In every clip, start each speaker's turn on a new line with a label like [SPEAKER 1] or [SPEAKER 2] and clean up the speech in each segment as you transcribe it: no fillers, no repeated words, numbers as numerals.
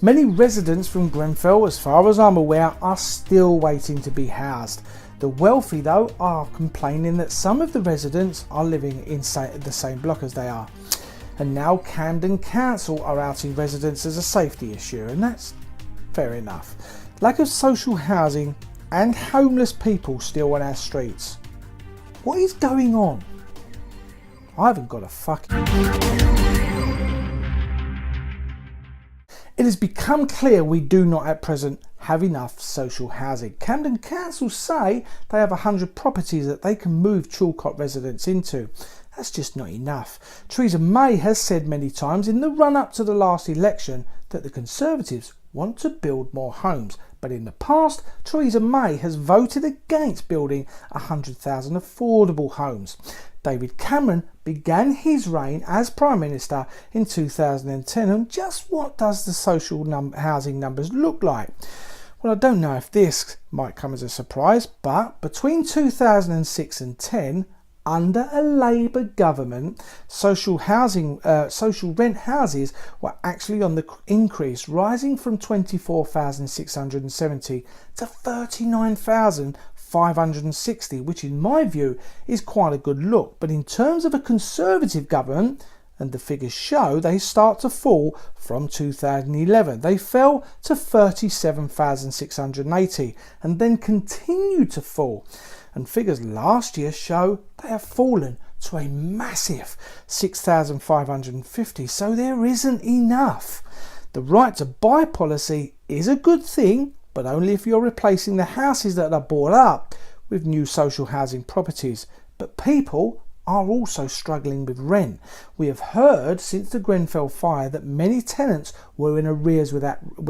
[SPEAKER 1] Many residents from Grenfell, as far as I'm aware, are still waiting to be housed. The wealthy, though, are complaining that some of the residents are living in the same block as they are. And now Camden Council are outing residents as a safety issue, and that's fair enough. Lack of social housing and homeless people still on our streets. What is going on? I haven't got a fucking... It has become clear we do not at present have enough social housing. Camden Council say they have 100 properties that they can move Chilcot residents into. That's just not enough. Theresa May has said many times in the run-up to the last election that the Conservatives want to build more homes. But in the past, Theresa May has voted against building 100,000 affordable homes. David Cameron began his reign as Prime Minister in 2010, and just what does the social housing numbers look like? Well, I don't know if this might come as a surprise, but between 2006 and 10, under a Labour government, social rent houses were actually on the increase, rising from 24,670 to 39,560, which in my view is quite a good look. But in terms of a Conservative government, and the figures show, they start to fall from 2011. They fell to 37,680 and then continue to fall. And figures last year show they have fallen to a massive 6,550. So there isn't enough. The right to buy policy is a good thing, but only if you're replacing the houses that are bought up with new social housing properties. But people are also struggling with rent. We have heard since the Grenfell fire that many tenants were in arrears with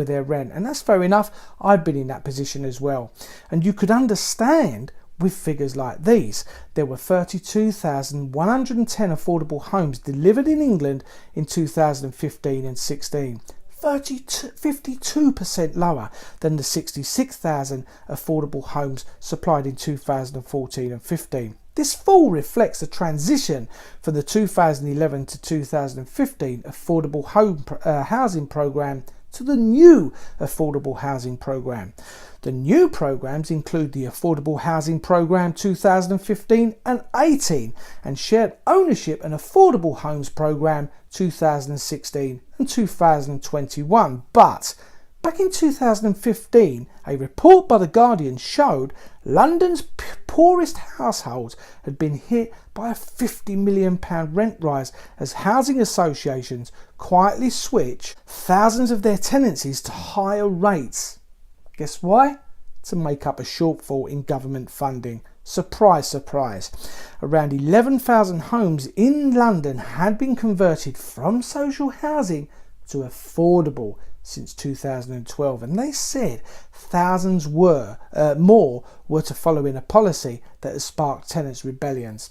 [SPEAKER 1] their rent, and that's fair enough. I've been in that position as well. And you could understand with figures like these. There were 32,110 affordable homes delivered in England in 2015 and 16. 52% lower than the 66,000 affordable homes supplied in 2014 and 15. This fall reflects the transition from the 2011 to 2015 affordable housing programme to the new affordable housing programme. The new programmes include the Affordable Housing Programme 2015 and 18 and Shared Ownership and Affordable Homes Programme 2016 and 2021. But back in 2015, a report by The Guardian showed London's poorest households had been hit by a £50 million rent rise as housing associations quietly switch thousands of their tenancies to higher rates. Guess why? To make up a shortfall in government funding. Surprise, surprise. Around 11,000 homes in London had been converted from social housing to affordable since 2012, and they said thousands more were to follow in a policy that has sparked tenants' rebellions.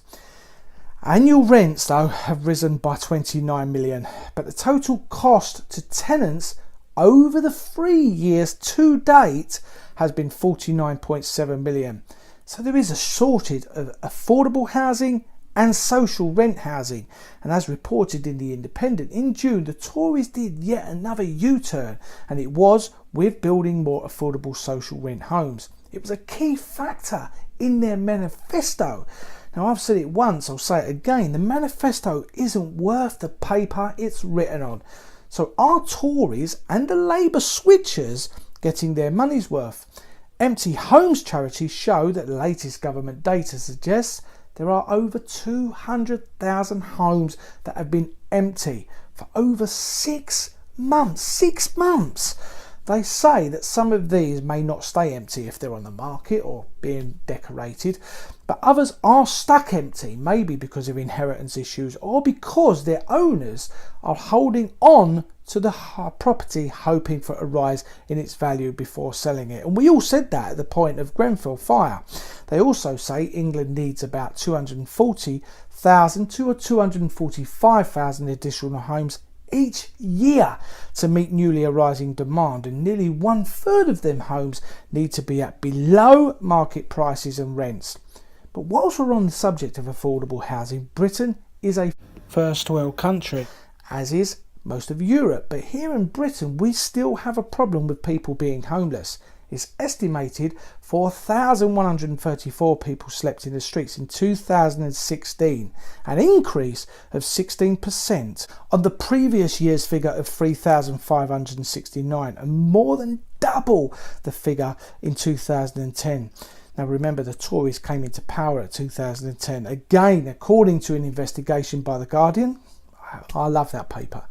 [SPEAKER 1] Annual rents, though, have risen by 29 million, but the total cost to tenants over the 3 years to date has been 49.7 million. So there is a shortage of affordable housing and social rent housing, and as reported in The Independent in June, the Tories did yet another U-turn, and it was with building more affordable social rent homes. It was a key factor in their manifesto. Now, I've said it once, I'll say it again, the manifesto isn't worth the paper it's written on. So are Tories and the Labour switchers getting their money's worth? Empty Homes charities show that the latest government data suggests there are over 200,000 homes that have been empty for over 6 months. 6 months! They say that some of these may not stay empty if they're on the market or being decorated, but others are stuck empty, maybe because of inheritance issues or because their owners are holding on to the property hoping for a rise in its value before selling it. And we all said that at the point of Grenfell fire. They also say England needs about 240,000 to 245,000 additional homes each year to meet newly arising demand, and nearly 1/3 of them homes need to be at below market prices and rents. But whilst we're on the subject of affordable housing, Britain is a first world country, as is most of Europe, but here in Britain we still have a problem with people being homeless. It's estimated 4,134 people slept in the streets in 2016, an increase of 16% on the previous year's figure of 3,569, and more than double the figure in 2010. Now remember, the Tories came into power at 2010. Again, according to an investigation by The Guardian, I love that paper,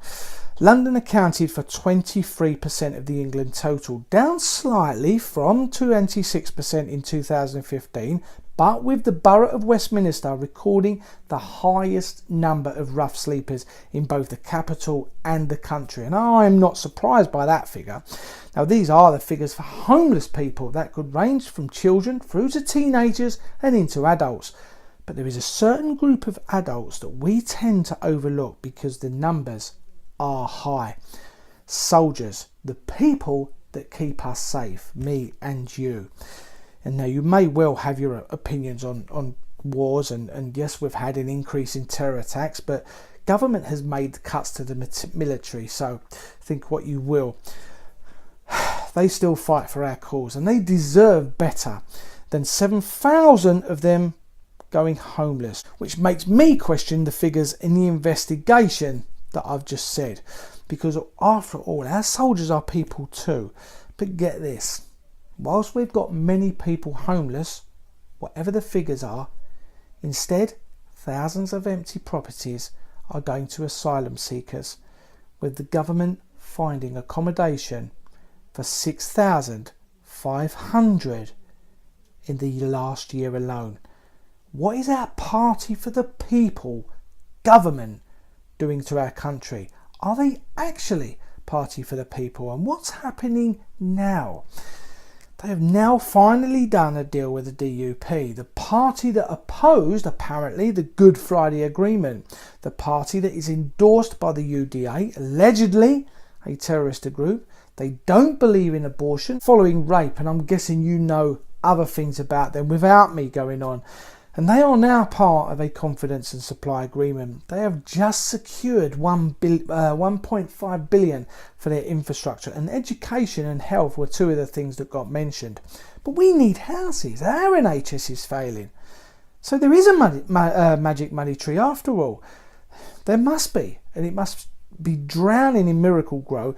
[SPEAKER 1] London accounted for 23% of the England total, down slightly from 26% in 2015, but with the Borough of Westminster recording the highest number of rough sleepers in both the capital and the country. And I'm not surprised by that figure. Now, these are the figures for homeless people that could range from children through to teenagers and into adults. But there is a certain group of adults that we tend to overlook because the numbers are high. Soldiers, the people that keep us safe, me and you. And now you may well have your opinions on wars, and yes, we've had an increase in terror attacks, but government has made cuts to the military, so think what you will. They still fight for our cause, and they deserve better than 7,000 of them going homeless, which makes me question the figures in the investigation that I've just said, because after all, our soldiers are people too. But get this, whilst we've got many people homeless, whatever the figures are, instead thousands of empty properties are going to asylum seekers, with the government finding accommodation for 6,500 in the last year alone. What is our party for the people government doing to our country? Are they actually party for the people? And what's happening now? They have now finally done a deal with the DUP, the party that opposed, apparently, the Good Friday Agreement, the party that is endorsed by the UDA, allegedly a terrorist group. They don't believe in abortion following rape, and I'm guessing you know other things about them without me going on. And they are now part of a confidence and supply agreement. They have just secured 1.5 billion for their infrastructure, and education and health were two of the things that got mentioned. But we need houses. Our NHS is failing. So there is a magic money tree after all. There must be, and it must be drowning in miracle grow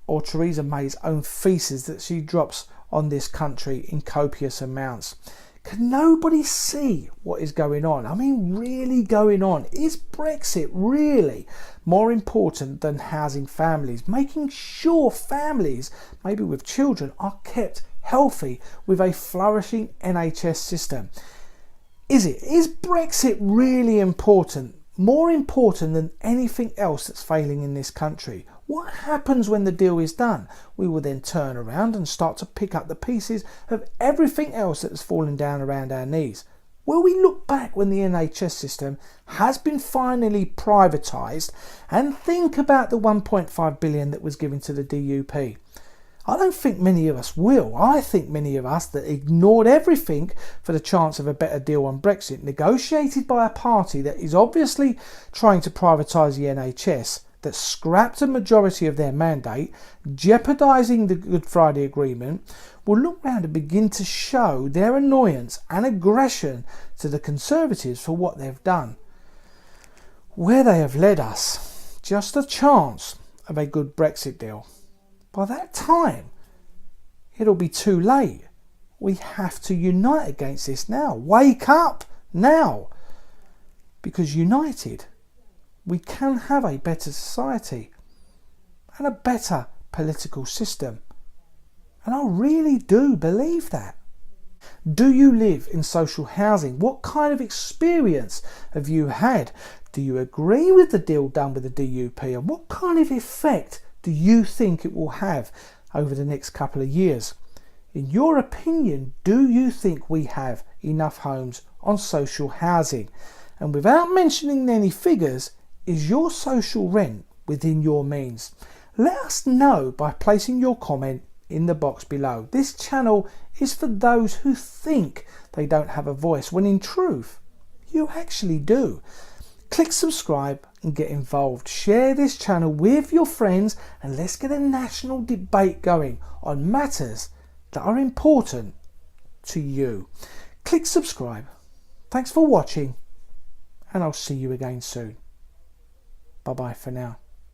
[SPEAKER 1] or Theresa May's own feces that she drops on this country in copious amounts. Can nobody see what is going on? I mean, really going on? Is Brexit really more important than housing families? Making sure families, maybe with children, are kept healthy with a flourishing NHS system? Is it? Is Brexit really important? More important than anything else that's failing in this country? What happens when the deal is done? We will then turn around and start to pick up the pieces of everything else that has fallen down around our knees. Will we look back when the NHS system has been finally privatised and think about the 1.5 billion that was given to the DUP? I don't think many of us will. I think many of us that ignored everything for the chance of a better deal on Brexit, negotiated by a party that is obviously trying to privatise the NHS, that scrapped a majority of their mandate, jeopardising the Good Friday Agreement, will look round and begin to show their annoyance and aggression to the Conservatives for what they've done. Where they have led us, just a chance of a good Brexit deal. By that time, it'll be too late. We have to unite against this now. Wake up now. Because united, we can have a better society and a better political system. And I really do believe that. Do you live in social housing? What kind of experience have you had? Do you agree with the deal done with the DUP? And what kind of effect do you think it will have over the next couple of years? In your opinion, do you think we have enough homes on social housing? And without mentioning any figures, is your social rent within your means? Let us know by placing your comment in the box below. This channel is for those who think they don't have a voice, when in truth, you actually do. Click subscribe, and get involved. Share this channel with your friends and let's get a national debate going on matters that are important to you. Click subscribe. Thanks for watching, and I'll see you again soon. Bye bye for now.